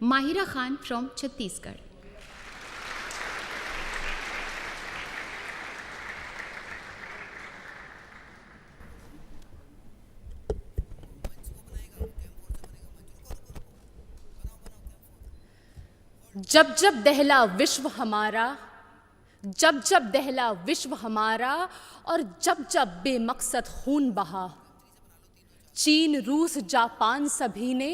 Mahira Khan from Chhattisgarh. जब जब दहला विश्व हमारा, जब जब दहला विश्व हमारा, और जब जब बेमकसद खून बहा, चीन रूस जापान सभी ने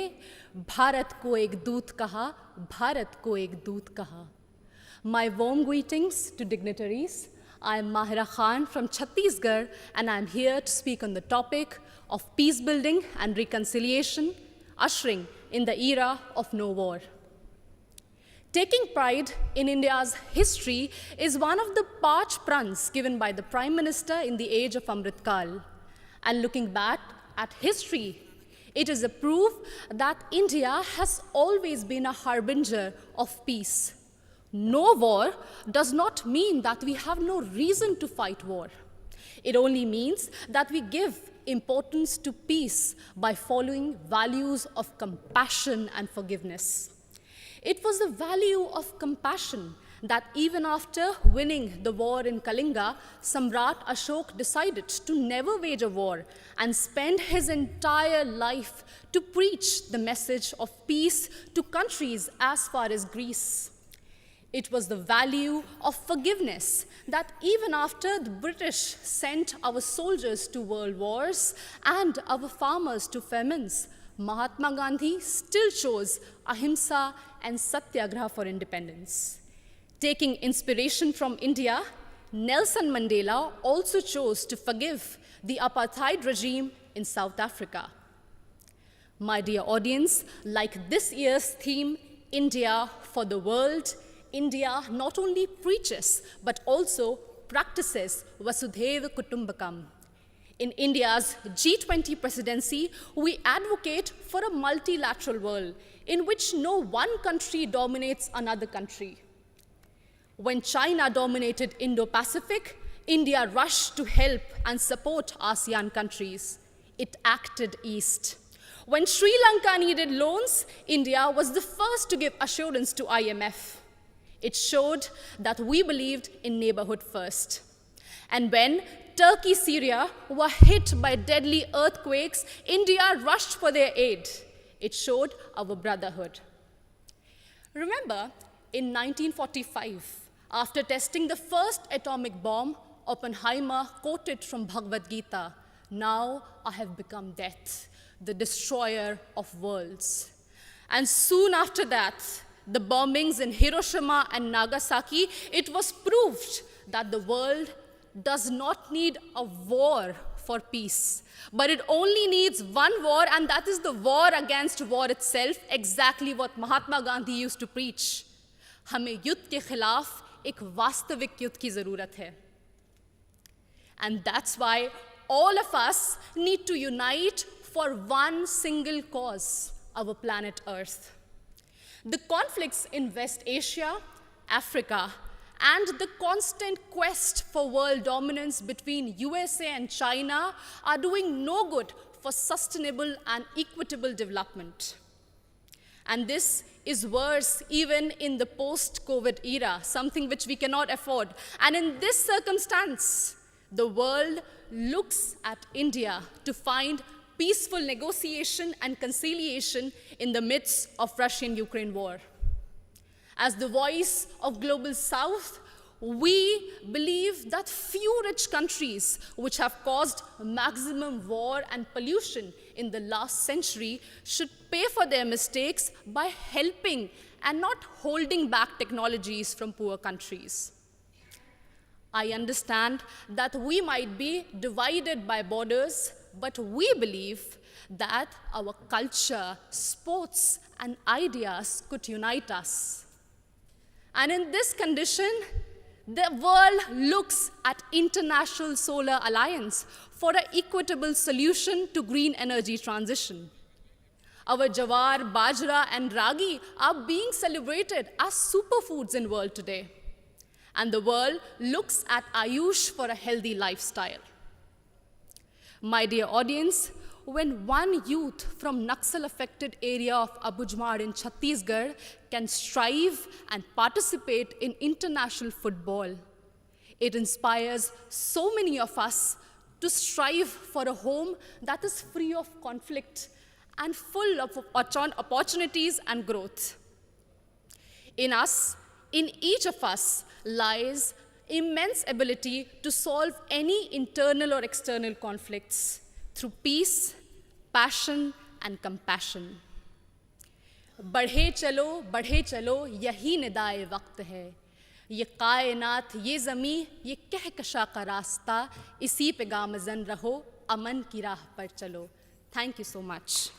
भारत को एक दूत कहा, भारत को एक दूत कहा. My warm greetings to dignitaries. I am Mahira Khan from Chhattisgarh, and I am here to speak on the topic of peace building and reconciliation, ushering in the era of no war. Taking pride in India's history is one of the parch prans given by the Prime Minister in the age of Amrit Kal. And looking back at history, it is a proof that India has always been a harbinger of peace. No war does not mean that we have no reason to fight war. It only means that we give importance to peace by following values of compassion and forgiveness. It was the value of compassion that even after winning the war in Kalinga, Samrat Ashok decided to never wage a war and spend his entire life to preach the message of peace to countries as far as Greece. It was the value of forgiveness that even after the British sent our soldiers to world wars and our farmers to famines, Mahatma Gandhi still chose ahimsa and satyagraha for independence. Taking inspiration from India, Nelson Mandela also chose to forgive the apartheid regime in South Africa. My dear audience, like this year's theme, India for the World, India not only preaches but also practices Vasudhaiva Kutumbakam. In India's G20 presidency, we advocate for a multilateral world in which no one country dominates another country. When China dominated Indo-Pacific, India rushed to help and support ASEAN countries. It acted east. When Sri Lanka needed loans, India was the first to give assurance to IMF. It showed that we believed in neighborhood first. And when Turkey, Syria were hit by deadly earthquakes, India rushed for their aid. It showed our brotherhood. Remember, in 1945, after testing the first atomic bomb, Oppenheimer quoted from Bhagavad Gita, "Now I have become death, the destroyer of worlds." And soon after that, the bombings in Hiroshima and Nagasaki, it was proved that the world does not need a war for peace, but it only needs one war, and that is the war against war itself, exactly what Mahatma Gandhi used to preach. हमें युद्ध के खिलाफ एक वास्तविक युद्ध की ज़रूरत है. And that's why all of us need to unite for one single cause, our planet Earth. The conflicts in West Asia, Africa, and the constant quest for world dominance between USA and China are doing no good for sustainable and equitable development. And this is worse even in the post-COVID era, something which we cannot afford. And in this circumstance, the world looks at India to find peaceful negotiation and conciliation in the midst of Russian-Ukraine war. As the voice of Global South, we believe that few rich countries which have caused maximum war and pollution in the last century should pay for their mistakes by helping and not holding back technologies from poor countries. I understand that we might be divided by borders, but we believe that our culture, sports, and ideas could unite us. And in this condition, the world looks at International Solar Alliance for an equitable solution to green energy transition. Our jawar, bajra, and ragi are being celebrated as superfoods in the world today. And the world looks at Ayush for a healthy lifestyle. My dear audience, when one youth from Naxal-affected area of Abujmar in Chhattisgarh can strive and participate in international football. It inspires so many of us to strive for a home that is free of conflict and full of opportunities and growth. In us, in each of us, lies immense ability to solve any internal or external conflicts through peace, passion, and compassion. बढ़े चलो यही निदाए वक्त है, ये कायनात, ये ज़मीं, ये कहकशा का रास्ता, इसी पे गामज़न रहो, अमन की राह पर चलो. Thank you so much.